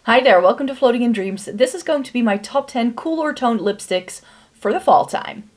Hi there, welcome to Floating in Dreams. This is going to be my top 10 cooler toned lipsticks for the fall time.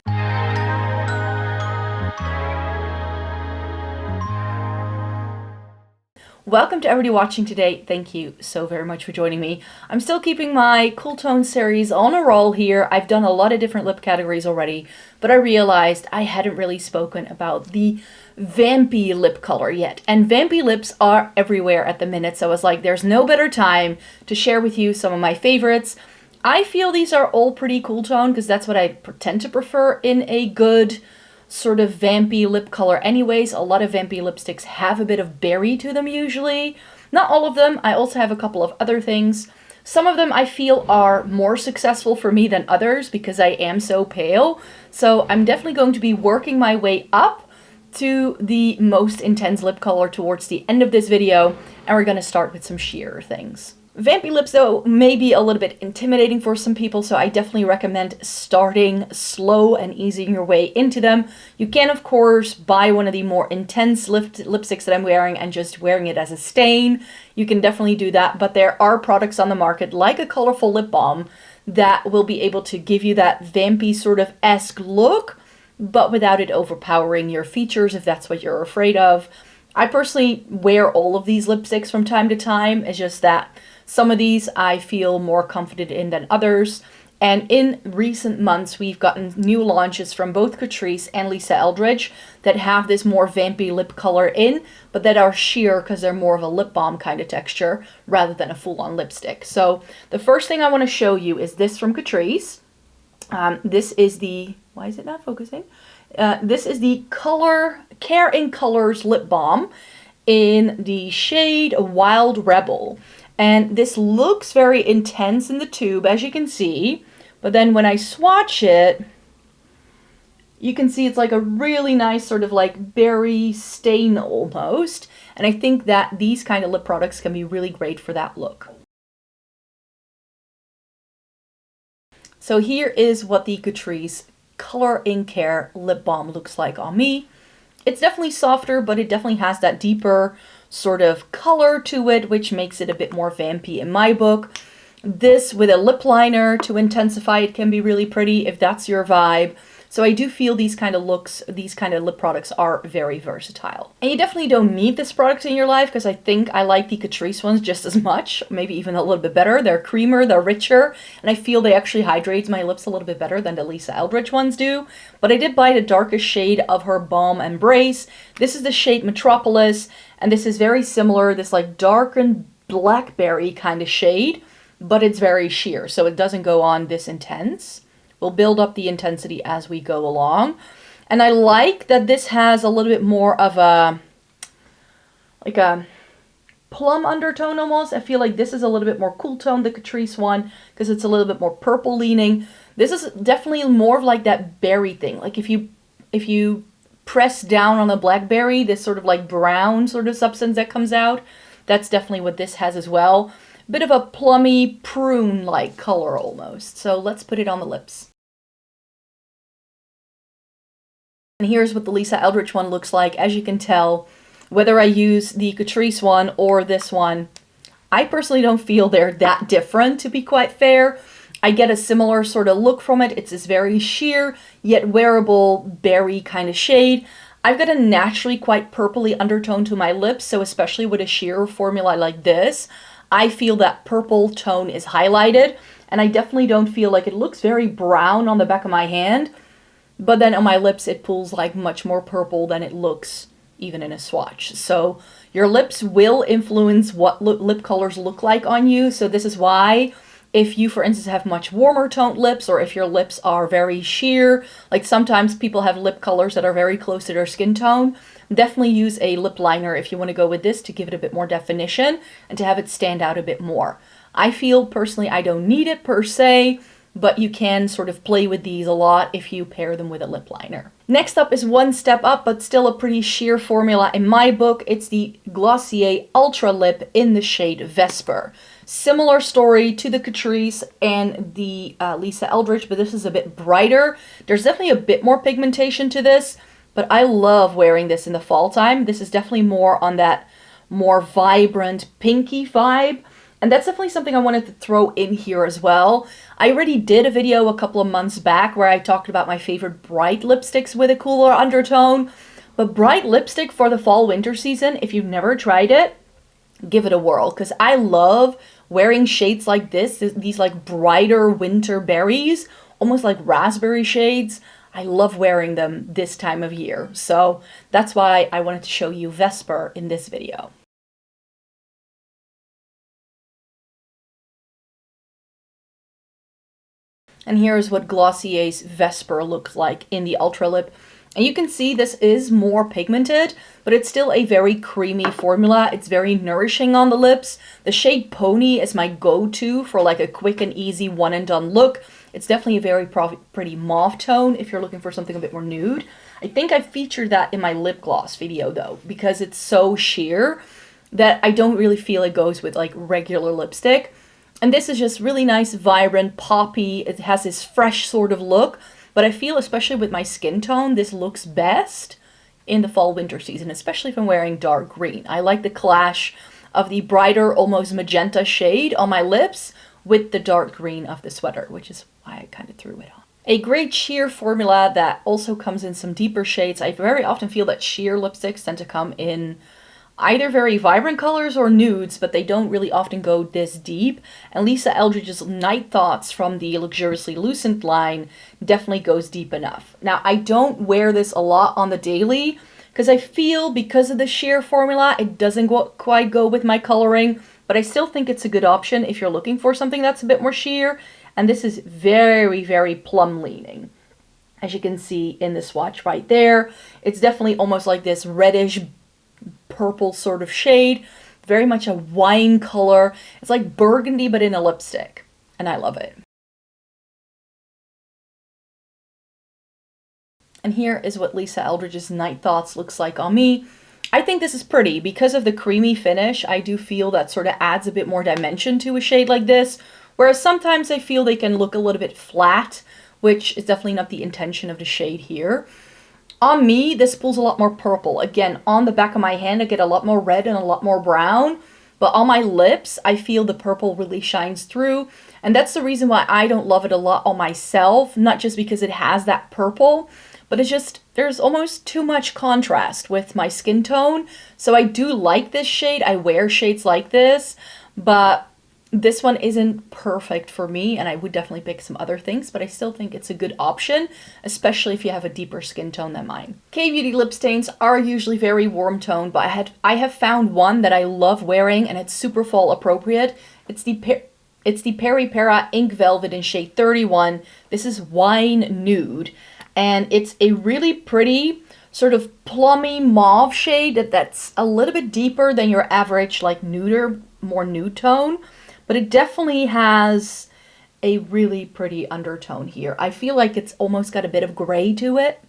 Welcome to everybody watching today. Thank you so very much for joining me. I'm still keeping my cool tone series on a roll here. I've done a lot of different lip categories already, but I realized I hadn't really spoken about the vampy lip color yet. And vampy lips are everywhere at the minute, so I was like, there's no better time to share with you some of my favorites. I feel these are all pretty cool tone because that's what I tend to prefer in a good sort of vampy lip color anyways. A lot of vampy lipsticks have a bit of berry to them usually. Not all of them. I also have a couple of other things. Some of them I feel are more successful for me than others because I am so pale. So I'm definitely going to be working my way up to the most intense lip color towards the end of this video. And we're going to start with some sheer things. Vampy lips, though, may be a little bit intimidating for some people, so I definitely recommend starting slow and easing your way into them. You can, of course, buy one of the more intense lipsticks that I'm wearing and just wearing it as a stain. You can definitely do that, but there are products on the market, like a colorful lip balm, that will be able to give you that vampy sort of esque look, but without it overpowering your features if that's what you're afraid of. I personally wear all of these lipsticks from time to time. It's just that some of these I feel more confident in than others. And in recent months, we've gotten new launches from both Catrice and Eldridge that have this more vampy lip color in, but that are sheer because they're more of a lip balm kind of texture rather than a full-on lipstick. So the first thing I want to show you is this from Catrice. This is the, why is it not focusing? This is the Care in Colors Lip Balm in the shade Wild Rebel. And this looks very intense in the tube, as you can see. But then when I swatch it, you can see it's like a really nice sort of like berry stain almost. And I think that these kind of lip products can be really great for that look. So here is what the Catrice Color in Care Lip Balm looks like on me. It's definitely softer, but it definitely has that deeper sort of color to it, which makes it a bit more vampy in my book. This with a lip liner to intensify it can be really pretty if that's your vibe. So I do feel these kind of looks, these kind of lip products are very versatile. And you definitely don't need this product in your life because I think I like the Catrice ones just as much, maybe even a little bit better. They're creamer, they're richer, and I feel they actually hydrate my lips a little bit better than the Eldridge ones do. But I did buy the darkest shade of her Balm Embrace. This is the shade Metropolis, and this is very similar, this like darkened blackberry kind of shade, but it's very sheer, so it doesn't go on this intense. We'll build up the intensity as we go along. And I like that this has a little bit more of a, like a plum undertone almost. I feel like this is a little bit more cool tone, the Catrice one, because it's a little bit more purple leaning. This is definitely more of like that berry thing. Like if you press down on the blackberry, this sort of like brown sort of substance that comes out, that's definitely what this has as well. Bit of a plummy prune-like color almost. So let's put it on the lips. And here's what the Eldridge one looks like. As you can tell, whether I use the Catrice one or this one, I personally don't feel they're that different, to be quite fair. I get a similar sort of look from it. It's this very sheer, yet wearable, berry kind of shade. I've got a naturally quite purpley undertone to my lips, so especially with a sheer formula like this, I feel that purple tone is highlighted, and I definitely don't feel like it looks very brown on the back of my hand, but then on my lips it pulls like much more purple than it looks even in a swatch. So your lips will influence what lip colors look like on you, so this is why if you, for instance, have much warmer toned lips, or if your lips are very sheer, like sometimes people have lip colors that are very close to their skin tone, definitely use a lip liner if you want to go with this to give it a bit more definition and to have it stand out a bit more. I feel personally I don't need it per se, but you can sort of play with these a lot if you pair them with a lip liner. Next up is one step up, but still a pretty sheer formula in my book. It's the Glossier Ultra Lip in the shade Vesper. Similar story to the Catrice and the Eldridge, but this is a bit brighter. There's definitely a bit more pigmentation to this, but I love wearing this in the fall time. This is definitely more on that more vibrant pinky vibe. And that's definitely something I wanted to throw in here as well. I already did a video a couple of months back where I talked about my favorite bright lipsticks with a cooler undertone. But bright lipstick for the fall winter season, if you've never tried it, give it a whirl. Because I love wearing shades like this, these like brighter winter berries, almost like raspberry shades. I love wearing them this time of year. So that's why I wanted to show you Vesper in this video. And here's what Glossier's Vesper looks like in the Ultra Lip. And you can see this is more pigmented, but it's still a very creamy formula. It's very nourishing on the lips. The shade Pony is my go-to for like a quick and easy one and done look. It's definitely a very pretty mauve tone if you're looking for something a bit more nude. I think I featured that in my lip gloss video though, because it's so sheer that I don't really feel it goes with like regular lipstick. And this is just really nice, vibrant, poppy. It has this fresh sort of look. But I feel, especially with my skin tone, this looks best in the fall winter season, especially if I'm wearing dark green. I like the clash of the brighter, almost magenta shade on my lips with the dark green of the sweater, which is why I kind of threw it on. A great sheer formula that also comes in some deeper shades. I very often feel that sheer lipsticks tend to come in either very vibrant colors or nudes, but they don't really often go this deep. And Lisa Eldridge's Night Thoughts from the Luxuriously Lucent line definitely goes deep enough. Now, I don't wear this a lot on the daily because I feel because of the sheer formula, it doesn't quite go with my coloring, but I still think it's a good option if you're looking for something that's a bit more sheer. And this is very, very plum leaning. As you can see in the swatch right there, it's definitely almost like this reddish purple sort of shade, very much a wine color. It's like burgundy but in a lipstick, and I love it. And here is what Lisa Eldridge's Night Thoughts looks like on me. I think this is pretty. Because of the creamy finish, I do feel that sort of adds a bit more dimension to a shade like this, whereas sometimes I feel they can look a little bit flat, which is definitely not the intention of the shade here. On me, this pulls a lot more purple. Again, on the back of my hand, I get a lot more red and a lot more brown. But on my lips, I feel the purple really shines through. And that's the reason why I don't love it a lot on myself. Not just because it has that purple, but it's just, there's almost too much contrast with my skin tone. So I do like this shade. I wear shades like this, but this one isn't perfect for me, and I would definitely pick some other things, but I still think it's a good option, especially if you have a deeper skin tone than mine. K-Beauty lip stains are usually very warm toned, but I have found one that I love wearing, and it's super fall appropriate. It's the PeriPera Ink Velvet in shade 31. This is Wine Nude, and it's a really pretty sort of plummy mauve shade that's a little bit deeper than your average like nuder, more nude tone. But it definitely has a really pretty undertone here. I feel like it's almost got a bit of gray to it.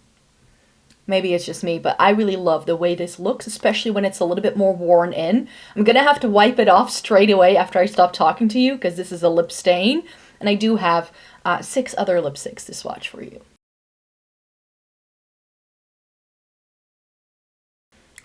Maybe it's just me, but I really love the way this looks, especially when it's a little bit more worn in. I'm going to have to wipe it off straight away after I stop talking to you because this is a lip stain. And I do have 6 other lipsticks to swatch for you.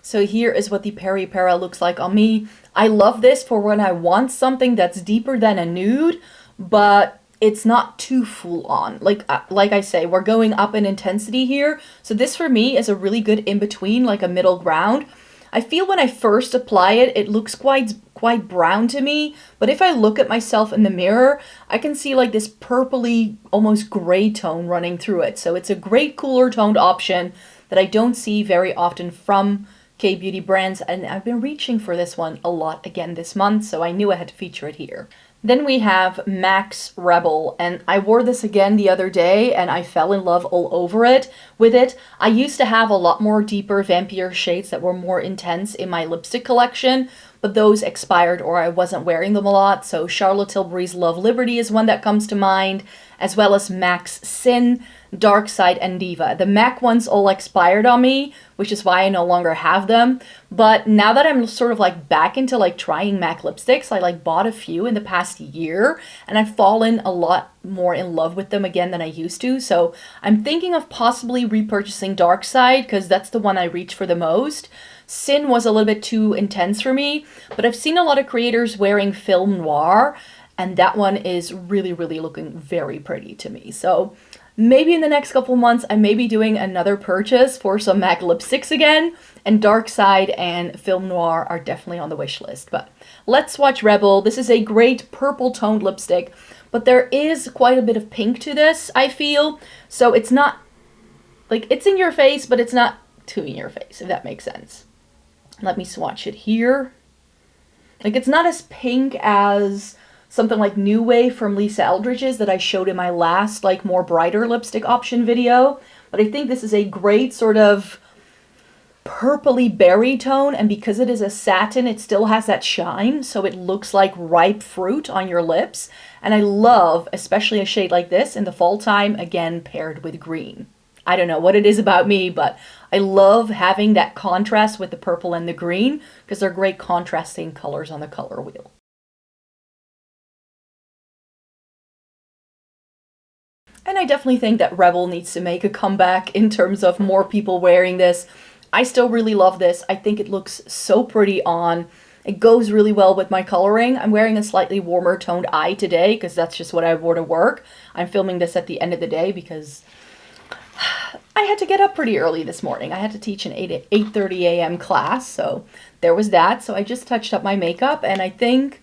So here is what the PeriPera looks like on me. I love this for when I want something that's deeper than a nude, but it's not too full on. Like I say, we're going up in intensity here. So this for me is a really good in-between, like a middle ground. I feel when I first apply it, it looks quite brown to me. But if I look at myself in the mirror, I can see like this purpley, almost gray tone running through it. So it's a great cooler toned option that I don't see very often from K-Beauty brands, and I've been reaching for this one a lot again this month, so I knew I had to feature it here. Then we have MAC's Rebel, and I wore this again the other day, and I fell in love all over it with it. I used to have a lot more deeper, vampier shades that were more intense in my lipstick collection, but those expired or I wasn't wearing them a lot, so Charlotte Tilbury's Love Liberty is one that comes to mind, as well as MAC's Sin, Dark Side, and Diva. The MAC ones all expired on me, which is why I no longer have them. But now that I'm sort of like back into like trying MAC lipsticks, I like bought a few in the past year, and I've fallen a lot more in love with them again than I used to. So I'm thinking of possibly repurchasing Dark Side because that's the one I reach for the most. Sin was a little bit too intense for me, but I've seen a lot of creators wearing Film Noir, and that one is really, really looking very pretty to me. So maybe in the next couple months, I may be doing another purchase for some MAC lipsticks again, and Dark Side and Film Noir are definitely on the wish list. But let's swatch Rebel. This is a great purple toned lipstick, but there is quite a bit of pink to this, I feel. So it's not, like, it's in your face, but it's not too in your face, if that makes sense. Let me swatch it here. Like, it's not as pink as something like New Wave from Lisa Eldridge's that I showed in my last, like, more brighter lipstick option video. But I think this is a great sort of purpley berry tone, and because it is a satin, it still has that shine, so it looks like ripe fruit on your lips. And I love, especially a shade like this in the fall time, again, paired with green. I don't know what it is about me, but I love having that contrast with the purple and the green because they're great contrasting colors on the color wheel. And I definitely think that Rebel needs to make a comeback in terms of more people wearing this. I still really love this. I think it looks so pretty on. It goes really well with my coloring. I'm wearing a slightly warmer toned eye today because that's just what I wore to work. I'm filming this at the end of the day because I had to get up pretty early this morning. I had to teach an 8:30 a.m. class, so there was that. So I just touched up my makeup, and I think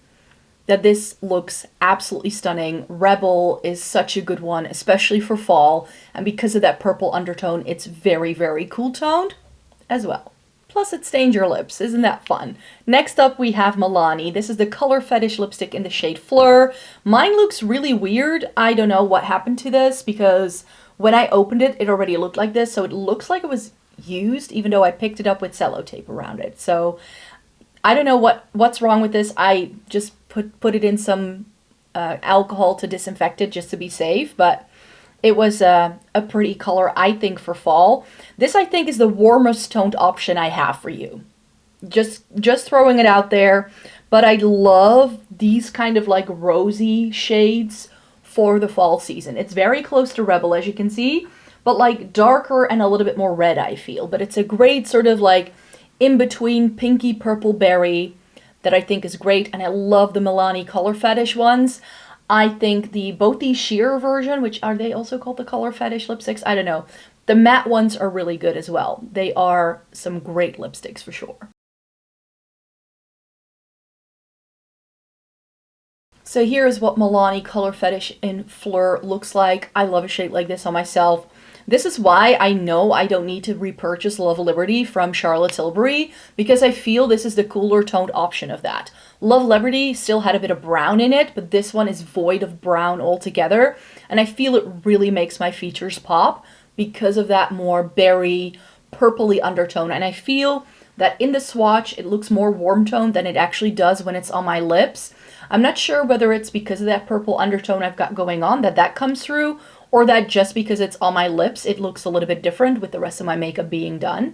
that this looks absolutely stunning. Rebel is such a good one, especially for fall, and because of that purple undertone, it's very, very cool toned as well. Plus it stains your lips. Isn't that fun? Next up we have Milani. This is the Color Fetish lipstick in the shade Fleur. Mine looks really weird. I don't know what happened to this because when I opened it, it already looked like this, so it looks like it was used, even though I picked it up with cello tape around it. So I don't know what's wrong with this. I just put it in some alcohol to disinfect it just to be safe, but it was a pretty color, I think, for fall. This, I think, is the warmest toned option I have for you. Just throwing it out there, but I love these kind of like rosy shades for the fall season. It's very close to Rebel, as you can see, but like darker and a little bit more red, I feel. But it's a great sort of like in-between pinky purple berry that I think is great, and I love the Milani Color Fetish ones. I think both the sheer version, which are they also called the Color Fetish lipsticks? I don't know. The matte ones are really good as well. They are some great lipsticks for sure. So here is what Milani Color Fetish in Fleur looks like. I love a shade like this on myself. This is why I know I don't need to repurchase Love Liberty from Charlotte Tilbury, because I feel this is the cooler toned option of that. Love Liberty still had a bit of brown in it, but this one is void of brown altogether, and I feel it really makes my features pop because of that more berry, purpley undertone. And I feel that in the swatch, it looks more warm toned than it actually does when it's on my lips. I'm not sure whether it's because of that purple undertone I've got going on that comes through, or that just because it's on my lips, it looks a little bit different with the rest of my makeup being done.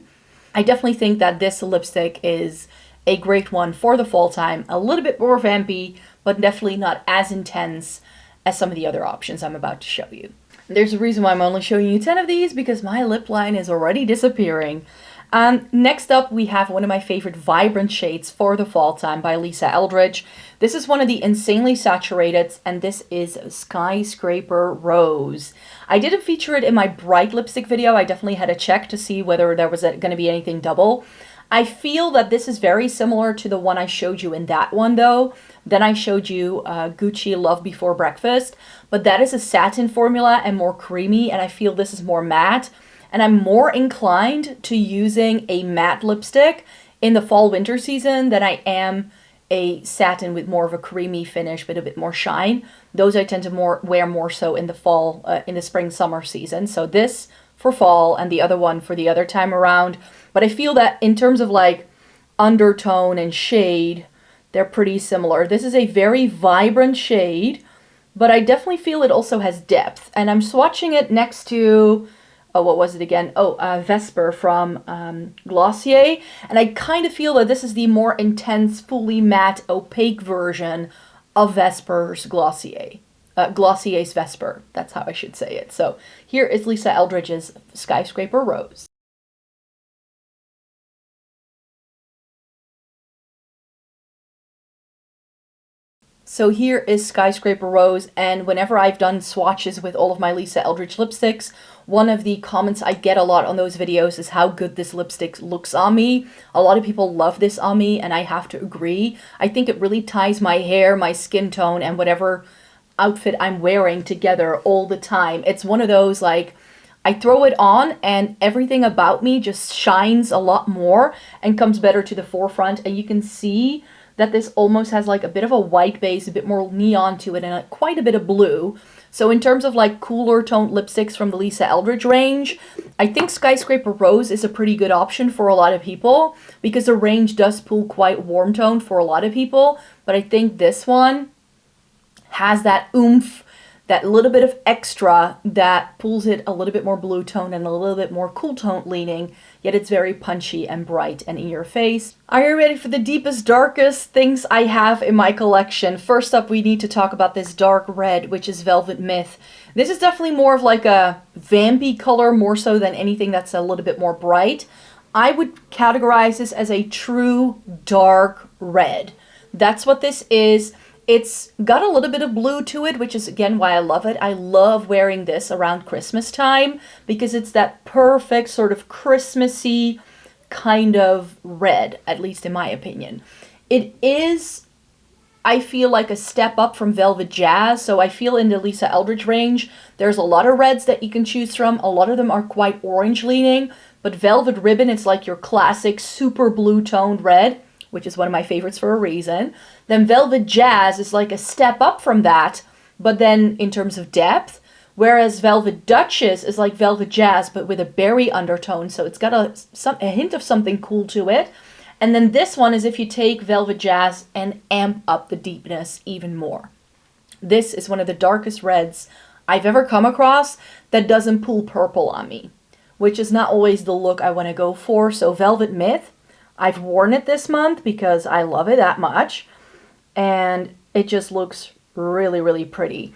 I definitely think that this lipstick is a great one for the fall time. A little bit more vampy, but definitely not as intense as some of the other options I'm about to show you. There's a reason why I'm only showing you 10 of these, because my lip line is already disappearing. Next up, we have one of my favorite vibrant shades for the fall time by Lisa Eldridge. This is one of the Insanely Saturated, and this is Skyscaper Rose. I didn't feature it in my bright lipstick video. I definitely had to check to see whether there was going to be anything double. I feel that this is very similar to the one I showed you in that one, though. Then I showed you Gucci Love Before Breakfast, but that is a satin formula and more creamy, and I feel this is more matte. And I'm more inclined to using a matte lipstick in the fall-winter season than I am a satin with more of a creamy finish with a bit more shine. Those I tend to wear more so in the fall, in the spring-summer season. So this for fall and the other one for the other time around. But I feel that in terms of like undertone and shade, they're pretty similar. This is a very vibrant shade, but I definitely feel it also has depth. And I'm swatching it next to... oh, what was it again? Oh, Vesper from Glossier. And I kind of feel that this is the more intense, fully matte, opaque version of Vesper's Glossier. Glossier's Vesper. That's how I should say it. So here is Lisa Eldridge's Skyscaper Rose. So here is Skyscraper Rose, and whenever I've done swatches with all of my Lisa Eldridge lipsticks, one of the comments I get a lot on those videos is how good this lipstick looks on me. A lot of people love this on me, and I have to agree. I think it really ties my hair, my skin tone, and whatever outfit I'm wearing together all the time. It's one of those, like, I throw it on and everything about me just shines a lot more and comes better to the forefront, and you can see that this almost has like a bit of a white base, a bit more neon to it, and quite a bit of blue. So in terms of like cooler toned lipsticks from the Lisa Eldridge range, I think Skyscraper Rose is a pretty good option for a lot of people because the range does pull quite warm toned for a lot of people. But I think this one has that oomph, that little bit of extra that pulls it a little bit more blue tone and a little bit more cool tone leaning, yet it's very punchy and bright and in your face. Are you ready for the deepest, darkest things I have in my collection? First up, we need to talk about this dark red, which is Velvet Myth. This is definitely more of like a vampy color, more so than anything that's a little bit more bright. I would categorize this as a true dark red. That's what this is. It's got a little bit of blue to it, which is again why I love it. I love wearing this around Christmas time because it's that perfect sort of Christmassy kind of red, at least in my opinion. It is, I feel, like a step up from Velvet Jazz. So I feel in the Lisa Eldridge range, there's a lot of reds that you can choose from. A lot of them are quite orange leaning, but Velvet Ribbon, it's like your classic super blue toned red, which is one of my favorites for a reason. Then Velvet Jazz is like a step up from that, but then in terms of depth, whereas Velvet Duchess is like Velvet Jazz, but with a berry undertone, so it's got a hint of something cool to it. And then this one is if you take Velvet Jazz and amp up the deepness even more. This is one of the darkest reds I've ever come across that doesn't pull purple on me, which is not always the look I want to go for. So Velvet Myth, I've worn it this month because I love it that much, and it just looks really, really pretty.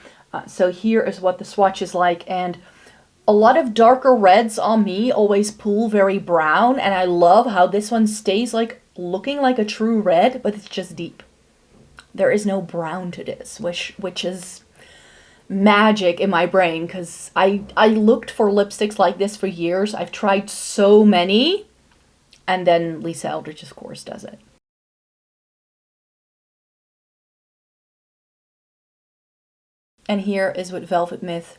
So here is what the swatch is like, and a lot of darker reds on me always pull very brown, and I love how this one stays like looking like a true red, but it's just deep. There is no brown to this, which is magic in my brain, because I looked for lipsticks like this for years. I've tried so many. And then Lisa Eldridge, of course, does it. And here is what Velvet Myth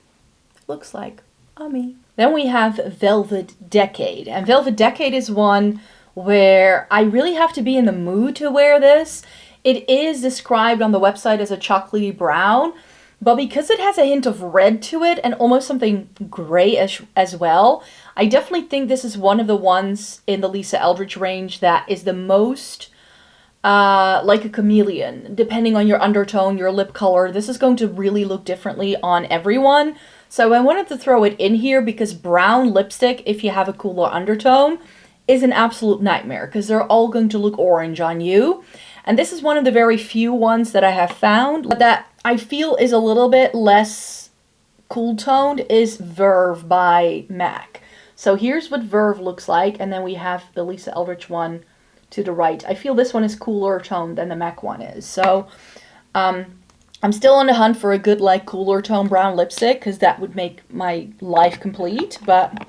looks like on me. Then we have Velvet Decade. And Velvet Decade is one where I really have to be in the mood to wear this. It is described on the website as a chocolatey brown, but because it has a hint of red to it and almost something gray as well, I definitely think this is one of the ones in the Lisa Eldridge range that is the most like a chameleon. Depending on your undertone, your lip color, this is going to really look differently on everyone. So I wanted to throw it in here because brown lipstick, if you have a cooler undertone, is an absolute nightmare because they're all going to look orange on you. And this is one of the very few ones that I have found that I feel is a little bit less cool toned is Verve by MAC. So here's what Verve looks like, and then we have the Lisa Eldridge one to the right. I feel this one is cooler toned than the MAC one is. So I'm still on the hunt for a good like cooler tone brown lipstick because that would make my life complete, but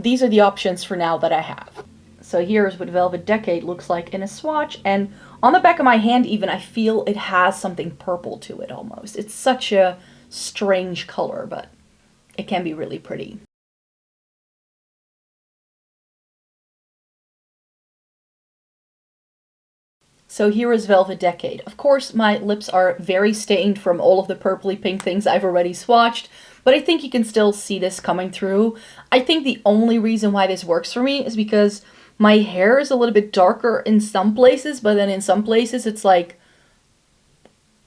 these are the options for now that I have. So here's what Velvet Decade looks like in a swatch, and on the back of my hand even, I feel it has something purple to it almost. It's such a strange color, but it can be really pretty. So here is Velvet Decade. Of course, my lips are very stained from all of the purpley pink things I've already swatched, but I think you can still see this coming through. I think the only reason why this works for me is because my hair is a little bit darker in some places, but then in some places it's like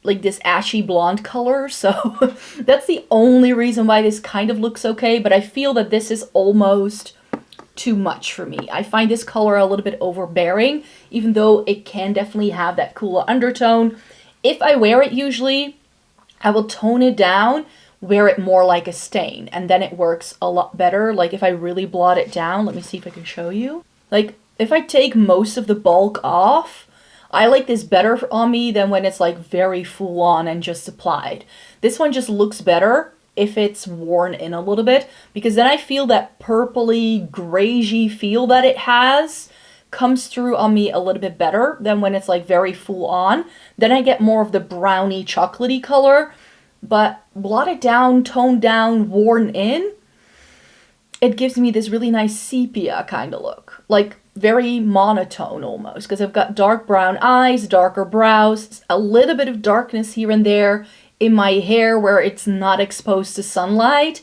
this ashy blonde color. So that's the only reason why this kind of looks okay, but I feel that this is almost too much for me. I find this color a little bit overbearing, even though it can definitely have that cooler undertone. If I wear it usually, I will tone it down, wear it more like a stain, and then it works a lot better. Like if I really blot it down, let me see if I can show you. Like if I take most of the bulk off, I like this better on me than when it's like very full on and just applied. This one just looks better if it's worn in a little bit, because then I feel that purpley, grayy feel that it has comes through on me a little bit better than when it's like very full on. Then I get more of the browny, chocolatey color, but blotted down, toned down, worn in, it gives me this really nice sepia kind of look, like very monotone almost, because I've got dark brown eyes, darker brows, a little bit of darkness here and there in my hair where it's not exposed to sunlight,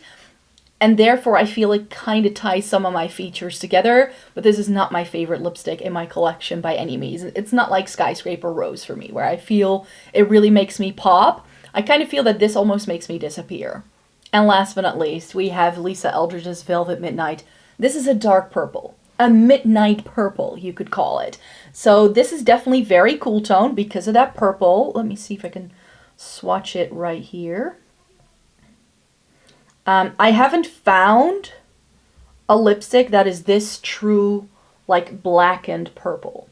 and therefore I feel it kind of ties some of my features together. But this is not my favorite lipstick in my collection by any means. It's not like Skyscaper Rose for me, where I feel it really makes me pop. I kind of feel that this almost makes me disappear. And last but not least, we have Lisa Eldridge's Velvet Midnight. This is a dark purple. A midnight purple, you could call it. So this is definitely very cool tone because of that purple. Let me see if I can swatch it right here. I haven't found a lipstick that is this true, like blackened purple.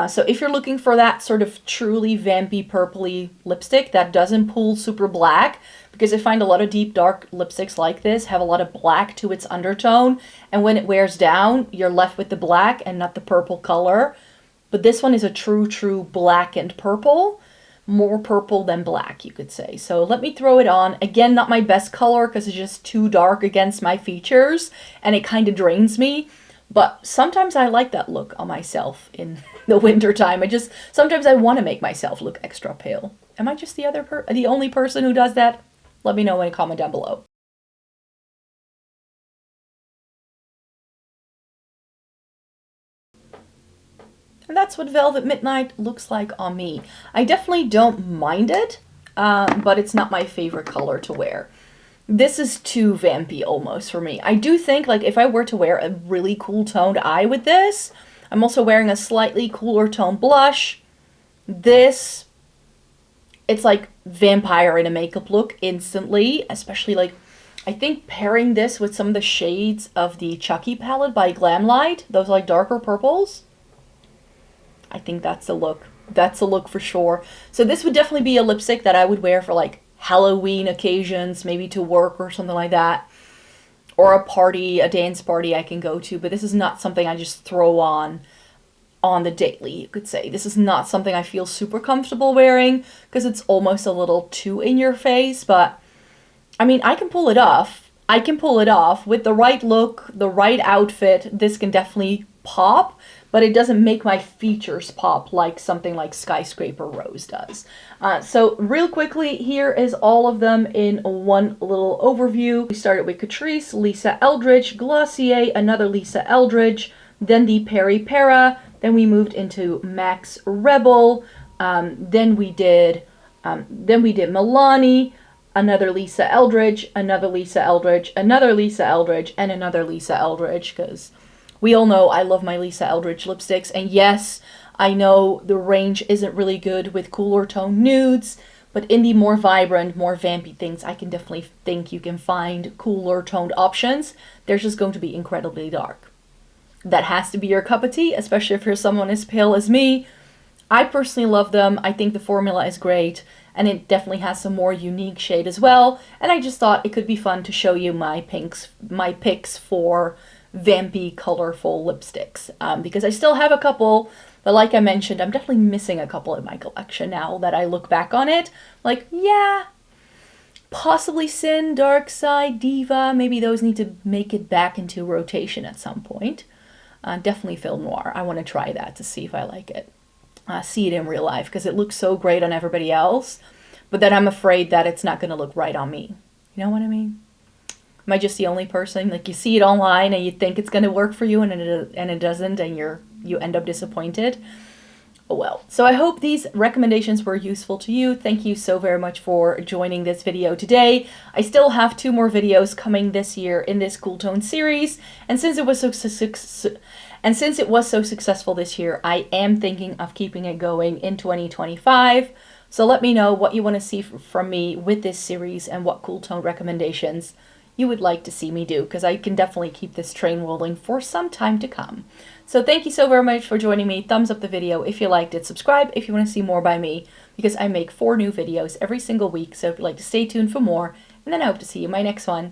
So if you're looking for that sort of truly vampy purpley lipstick that doesn't pull super black, because I find a lot of deep dark lipsticks like this have a lot of black to its undertone, and when it wears down, you're left with the black and not the purple color. But this one is a true blackened purple, more purple than black, you could say. So let me throw it on. Again, not my best color because it's just too dark against my features and it kind of drains me. But sometimes I like that look on myself in the winter time. Sometimes I want to make myself look extra pale. Am I just the only person who does that? Let me know in a comment down below. And that's what Velvet Midnight looks like on me. I definitely don't mind it, but it's not my favorite color to wear. This is too vampy almost for me. I do think, like, if I were to wear a really cool toned eye with this, I'm also wearing a slightly cooler toned blush. This, it's like vampire in a makeup look instantly, especially like, I think pairing this with some of the shades of the Chucky palette by Glamlight, those like darker purples, I think that's the look. That's a look for sure. So this would definitely be a lipstick that I would wear for like Halloween occasions, maybe to work or something like that. Or a party, a dance party I can go to. But this is not something I just throw on the daily, you could say. This is not something I feel super comfortable wearing because it's almost a little too in your face. But I mean, I can pull it off. I can pull it off with the right look, the right outfit. This can definitely pop, but it doesn't make my features pop like something like Skyscaper Rose does. So real quickly, here is all of them in one little overview. We started with Catrice, Lisa Eldridge, Glossier, another Lisa Eldridge, then the PeriPera, then we moved into Max Rebel, then we did Milani, another Lisa Eldridge, another Lisa Eldridge, another Lisa Eldridge, and another Lisa Eldridge, because we all know I love my Lisa Eldridge lipsticks. And yes, I know the range isn't really good with cooler tone nudes, but in the more vibrant, more vampy things, I can definitely think you can find cooler toned options. They're just going to be incredibly dark. That has to be your cup of tea, especially if you're someone as pale as me. I personally love them. I think the formula is great, and it definitely has some more unique shade as well. And I just thought it could be fun to show you my picks for vampy, colorful lipsticks, because I still have a couple, but like I mentioned, I'm definitely missing a couple in my collection now that I look back on it. Like, yeah, possibly Sin, Dark Side, Diva, maybe those need to make it back into rotation at some point. Definitely Film Noir. I want to try that to see if I like it. See it in real life, because it looks so great on everybody else, but then I'm afraid that it's not going to look right on me. You know what I mean? Am I just the only person? Like, you see it online and you think it's going to work for you, and it doesn't, and you end up disappointed. Oh well. So I hope these recommendations were useful to you. Thank you so very much for joining this video today. I still have 2 more videos coming this year in this Cool Tone series, and since it was so successful this year, I am thinking of keeping it going in 2025. So let me know what you want to see from me with this series and what Cool Tone recommendations you would like to see me do, because I can definitely keep this train rolling for some time to come. So thank you so very much for joining me. Thumbs up the video if you liked it. Subscribe if you want to see more by me, because I make 4 new videos every single week. So if you'd like to stay tuned for more, and then I hope to see you in my next one.